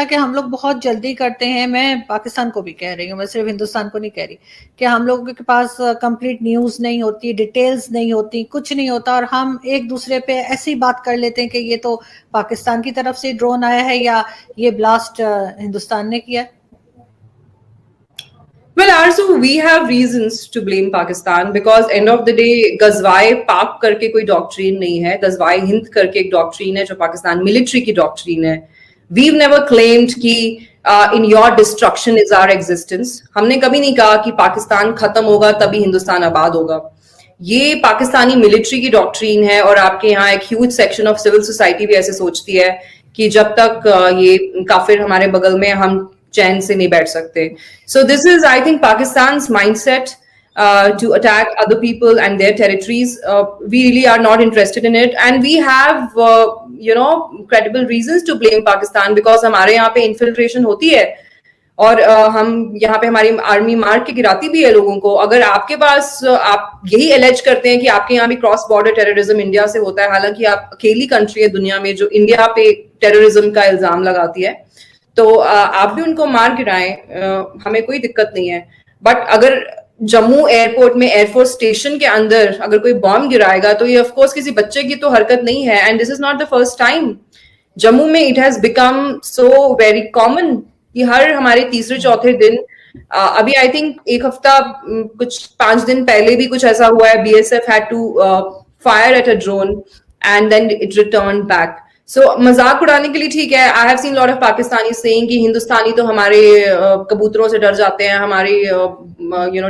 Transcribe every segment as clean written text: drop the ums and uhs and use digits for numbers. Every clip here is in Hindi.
लगता कि हम लोग बहुत जल्दी करते हैं। मैं पाकिस्तान को भी कह रही हूँ, मैं सिर्फ हिंदुस्तान को नहीं कह रही, कि हम लोगों के पास कंप्लीट न्यूज नहीं होती, डिटेल्स नहीं होती, कुछ नहीं होता, और हम एक दूसरे पे ऐसी बात कर लेते हैं कि ये तो पाकिस्तान की तरफ से ड्रोन आया है या ये ब्लास्ट हिंदुस्तान ने किया है। Well, Arzu, we have reasons to blame Pakistan because end of the day, गजवाए पाक करके कोई डॉक्ट्रीन नहीं है, गजवाए हिंद करके एक डॉक्ट्रीन है जो पाकिस्तान मिलिट्री की डॉक्ट्रीन है. We've never claimed कि in your destruction is our existence. हमने कभी नहीं कहा कि पाकिस्तान खत्म होगा तभी हिंदुस्तान आबाद होगा. ये पाकिस्तानी मिलिट्री की डॉक्ट्रीन है और आपके यहाँ एक huge section of civil society भी ऐसे सोचती है कि जब तक ये काफिर हमारे बगल में हम चैन से नहीं बैठ सकते. So this is, I think, Pakistan's mindset to attack other people and their territories. We really are not interested in it, and we have credible reasons to blame Pakistan because हमारे यहाँ पे infiltration होती है और हम यहाँ पे हमारी आर्मी मार के गिराती भी है लोगों को. अगर आपके पास आप यही एलेज करते हैं कि आपके यहाँ भी क्रॉस बॉर्डर टेररिज्म इंडिया से होता है, हालांकि आप अकेली कंट्री है दुनिया में जो इंडिया पे टेररिज्म का इल्जाम लगाती है, तो आप भी उनको मार गिराएं, हमें कोई दिक्कत नहीं है. बट अगर जम्मू एयरपोर्ट में एयरफोर्स स्टेशन के अंदर अगर कोई बॉम्ब गिराएगा तो ये ऑफ कोर्स किसी बच्चे की तो हरकत नहीं है. And this is not the first time. Jammu में it has become so very common कि हर हमारे तीसरे चौथे दिन, अभी आई थिंक एक हफ्ता कुछ 5 दिन पहले भी कुछ ऐसा हुआ है, BSF had to fire at a drone and then it return back. So मजाक उड़ाने के लिए ठीक है. I have seen lot of Pakistani saying कि हिंदुस्तानी तो हमारे कबूतरों से डर जाते हैं, हमारे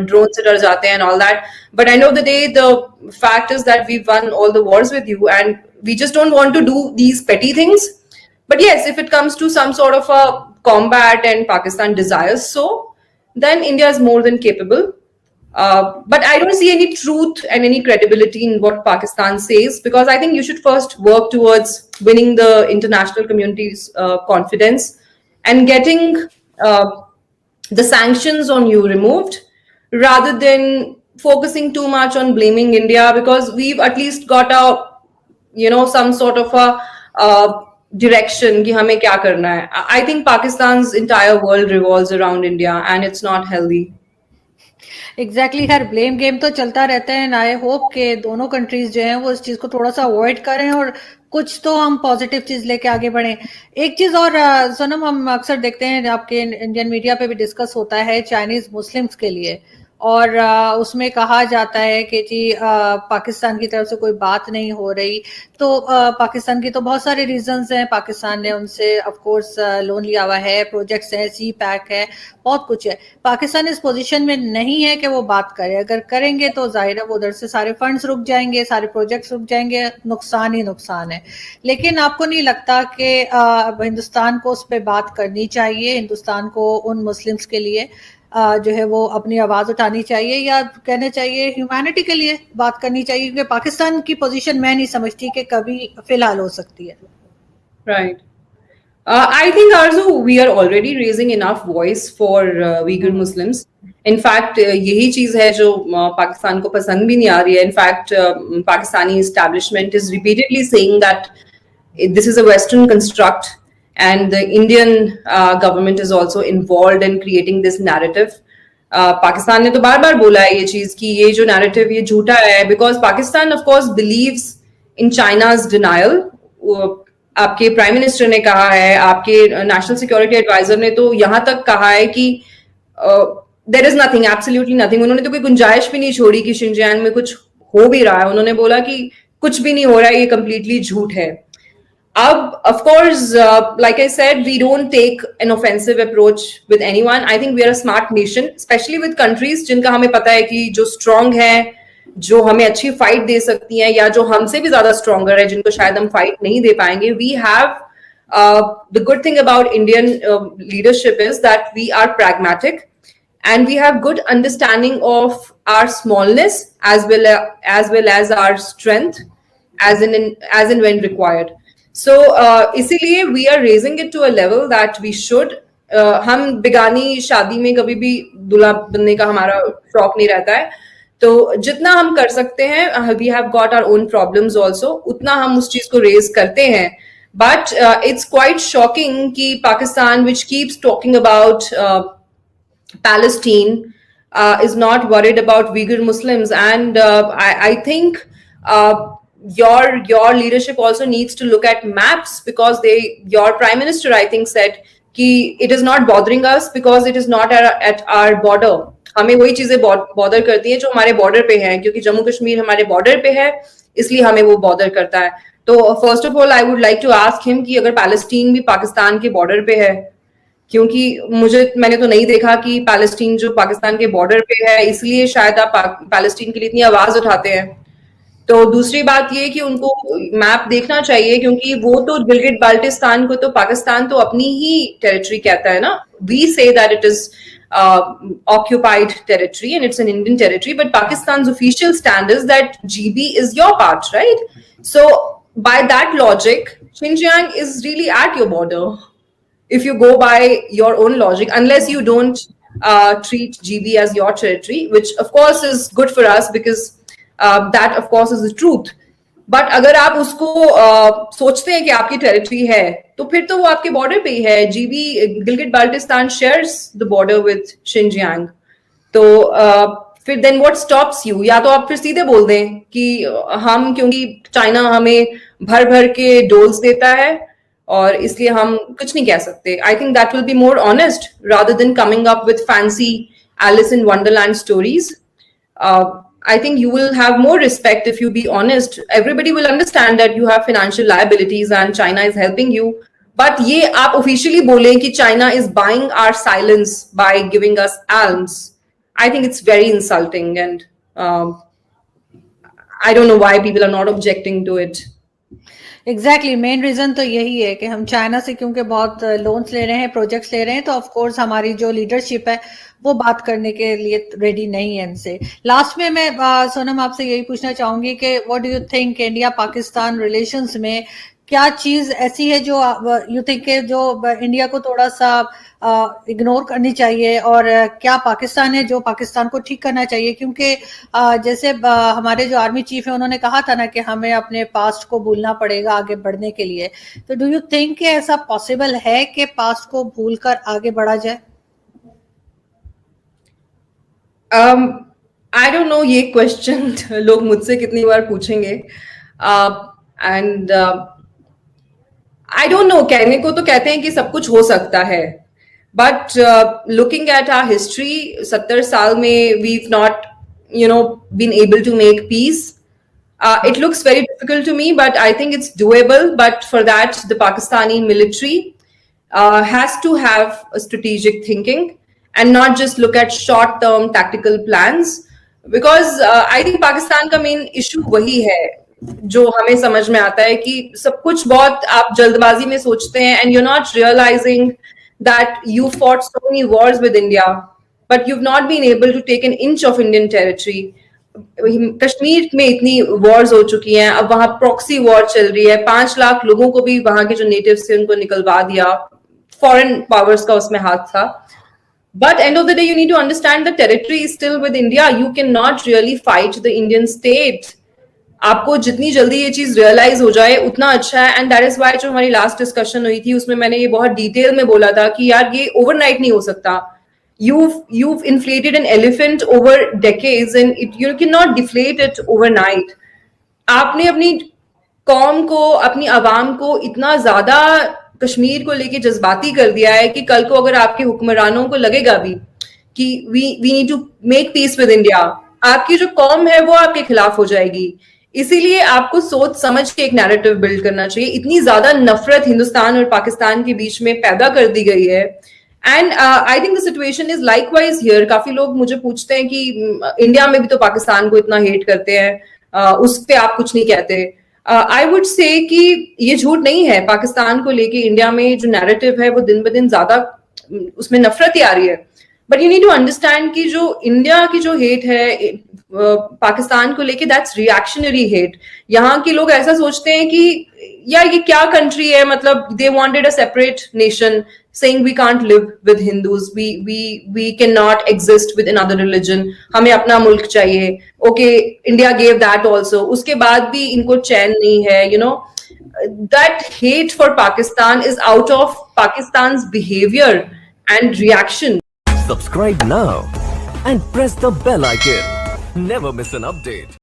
ड्रोन से डर जाते हैं and all that. But end of the day the fact is that we won all the wars with you and we just don't want to do these petty things. But yes, if it comes to some sort of a combat and Pakistan desires so, then India is more than capable. But I don't see any truth and any credibility in what Pakistan says because I think you should first work towards winning the international community's confidence and getting the sanctions on you removed rather than focusing too much on blaming India because we've at least got some sort of a direction कि हमें क्या करना है. I think Pakistan's entire world revolves around India and it's not healthy. Exactly खैर ब्लेम गेम तो चलता रहता है. आई होप कि दोनों कंट्रीज जो हैं वो इस चीज को थोड़ा सा अवॉइड करें और कुछ तो हम पॉजिटिव चीज लेके आगे बढ़े. एक चीज और सोनम, हम अक्सर देखते हैं आपके इंडियन मीडिया पे भी डिस्कस होता है चाइनीज मुस्लिम्स के लिए, और उसमें कहा जाता है कि जी पाकिस्तान की तरफ से कोई बात नहीं हो रही. तो पाकिस्तान की तो बहुत सारे रीजंस हैं. पाकिस्तान ने उनसे ऑफ कोर्स लोन लिया हुआ है, प्रोजेक्ट्स हैं, सी पैक है, बहुत कुछ है. पाकिस्तान इस पोजीशन में नहीं है कि वो बात करे. अगर करेंगे तो जाहिर है वो उधर से सारे फंड्स रुक जाएंगे, सारे प्रोजेक्ट्स रुक जाएंगे, नुकसान ही नुकसान है. लेकिन आपको नहीं लगता कि हिंदुस्तान को उस पर बात करनी चाहिए? हिंदुस्तान को उन मुस्लिम्स के लिए जो है वो अपनी आवाज उठानी चाहिए या कहना चाहिए ह्यूमैनिटी के लिए बात करनी चाहिए? क्योंकि पाकिस्तान की पोजीशन मैं नहीं समझती कि कभी फिलहाल हो सकती है. Right. I think Arzu, we are already raising enough voice for Uyghur Muslims. In fact, यही चीज है जो पाकिस्तान को पसंद भी नहीं आ रही है. In fact, Pakistani establishment is repeatedly saying that this is a Western construct. And the Indian government is also involved in creating this narrative. Pakistan ने तो बार बार बोला है ये चीज कि ये जो narrative ये झूठा है because Pakistan of course believes in China's denial. आपके प्राइम मिनिस्टर ने कहा है, आपके नेशनल सिक्योरिटी एडवाइजर ने तो यहाँ तक कहा है कि there is nothing, absolutely nothing. उन्होंने तो कोई गुंजाइश भी नहीं छोड़ी कि शिनजियांग में कुछ हो भी रहा है. उन्होंने बोला कि कुछ भी नहीं हो रहा है, ये कंप्लीटली झूठ है. अब of course, like I said, we don't take an offensive approach with anyone. I think we are a smart nation, especially with countries जिनका हमें पता है कि जो strong है, जो हमें अच्छी fight दे सकती हैं या जो हमसे भी ज्यादा stronger है, जिनको शायद हम fight नहीं दे पाएंगे. We have the good thing about Indian leadership is that we are pragmatic and we have good understanding of our smallness as well as our strength as in when required. So इसीलिए we are raising it to a level that we should. हम बिगानी शादी में कभी भी दूल्हा बनने का हमारा शौक नहीं रहता है. तो जितना हम कर सकते हैं, we have got our own problems also, उतना हम उस चीज को रेज करते हैं. But it's quite shocking कि Pakistan, which keeps talking about Palestine, is not worried about Uyghur Muslims, and I think your leadership also needs to look at maps, because your prime minister, I think, said कि it is not bothering us because it is not at our border. हमें वही चीजें बॉर्डर करती हैं जो हमारे बॉर्डर पे हैं, क्योंकि जम्मू कश्मीर हमारे बॉर्डर पे है, इसलिए हमें वो बॉर्डर करता है. तो first of all I would like to ask him कि अगर पैलेस्टीन भी पाकिस्तान के बॉर्डर पे है, क्योंकि मैंने तो नहीं देखा कि पैलेस्टीन जो पाकिस्तान के बॉर्डर पे है, इसलिए शायद आप पैलेस्टीन के लिए इतनी आवाज उठाते हैं. तो दूसरी बात ये कि उनको मैप देखना चाहिए, क्योंकि वो तो गिलगिट बाल्टिस्तान को तो पाकिस्तान तो अपनी ही टेरिटरी कहता है ना. We say that it is occupied territory and it's an Indian territory, but Pakistan's official stand is that GB is your part, right? So by that logic, Xinjiang is really at your border. If you go by your own logic, unless you don't treat GB as your territory, which of course is good for us, because that of course is the truth. But अगर आप उसको सोचते हैं कि आपकी टेरिटरी है, तो फिर तो वो आपके बॉर्डर पे ही है. GB Gilgit Baltistan shares the border with Xinjiang. तो फिर देन व्हाट स्टॉप्स यू? या तो आप फिर सीधे बोल दें कि हम, क्योंकि चाइना हमें भर भर के डोल्स देता है और इसलिए हम कुछ नहीं कह सकते. I think that will be more honest rather than coming up with fancy Alice in Wonderland stories. I think you will have more respect if you be honest. Everybody will understand that you have financial liabilities and China is helping you. But ये आप officially बोलें कि China is buying our silence by giving us alms. I think it's very insulting, and I don't know why people are not objecting to it. Exactly main reason तो यही है कि हम चाइना से क्योंकि बहुत लोन्स ले रहे हैं, प्रोजेक्ट्स ले रहे हैं, तो ऑफ कोर्स हमारी जो लीडरशिप है वो बात करने के लिए रेडी नहीं है इनसे. लास्ट में मैं सोनम आपसे यही पूछना चाहूंगी कि what do you think India Pakistan relations में क्या चीज ऐसी है जो यू थिंक के जो इंडिया को थोड़ा सा इग्नोर करनी चाहिए, और क्या पाकिस्तान है जो पाकिस्तान को ठीक करना चाहिए? क्योंकि जैसे हमारे जो आर्मी चीफ है उन्होंने कहा था ना कि हमें अपने पास्ट को भूलना पड़ेगा आगे बढ़ने के लिए. तो डू यू थिंक कि ऐसा पॉसिबल है कि पास्ट को भूलकर आगे बढ़ा जाए? आई डोंट नो, ये क्वेश्चन लोग मुझसे कितनी बार पूछेंगे, एंड आई डोंट नो. कहने को तो कहते हैं कि सब कुछ हो सकता है, but looking at our history, 70 साल में we've not been able to make peace. It looks very difficult to me, but I think it's doable. But for that, the Pakistani military has to have a strategic thinking and not just look at short-term tactical plans, because I think Pakistan का main issue वही है जो हमें समझ में आता है कि सब कुछ बहुत आप जल्दबाजी में सोचते हैं, and you're not realizing that you fought so many wars with India, but you've not been able to take an inch of Indian territory. Kashmir में इतनी वॉर्स हो चुकी हैं, अब वहां प्रॉक्सी वॉर चल रही है. 5 लाख लोगों को भी वहां के जो नेटिव्स थे उनको निकलवा दिया. फॉरेन पावर्स का उसमें हाथ था. But end of the day, you need to understand the territory is still with India. You cannot really fight the Indian state. आपको जितनी जल्दी ये चीज रियलाइज हो जाए उतना अच्छा है. एंड दैट इज वाई जो हमारी लास्ट डिस्कशन हुई थी उसमें मैंने ये बहुत डिटेल में बोला था कि यार ये ओवरनाइट नहीं हो सकता. You've inflated an elephant over decades and you cannot deflate it overnight. आपने अपनी कौम को, अपनी आवाम को इतना ज्यादा कश्मीर को लेके जज्बाती कर दिया है कि कल को अगर आपके हुक्मरानों को लगेगा भी कि we need to make peace with India, आपकी जो कौम है वो आपके खिलाफ हो जाएगी. इसीलिए आपको सोच समझ के एक नैरेटिव बिल्ड करना चाहिए. इतनी ज्यादा नफरत हिंदुस्तान और पाकिस्तान के बीच में पैदा कर दी गई है. And I think the situation is likewise here. काफी लोग मुझे पूछते हैं कि इंडिया में भी तो पाकिस्तान को इतना हेट करते हैं, उस पे आप कुछ नहीं कहते. आई वुड से कि ये झूठ नहीं है. पाकिस्तान को लेके इंडिया में जो नैरेटिव है वो दिन ब दिन ज्यादा उसमें नफरत ही आ रही है. But you need to understand कि जो इंडिया की जो हेट है पाकिस्तान को लेके, दैट्स रिएक्शनरी हेट. यहाँ के लोग ऐसा सोचते हैं कि यार ये क्या कंट्री है, मतलब they wanted a separate nation, saying we can't live with Hindus, we cannot exist with another religion, हमें अपना मुल्क चाहिए. Okay, India gave that also. उसके बाद भी इनको चैन नहीं है, that hate for Pakistan is out of Pakistan's behavior and reaction. Subscribe now and press the bell icon. Never miss an update.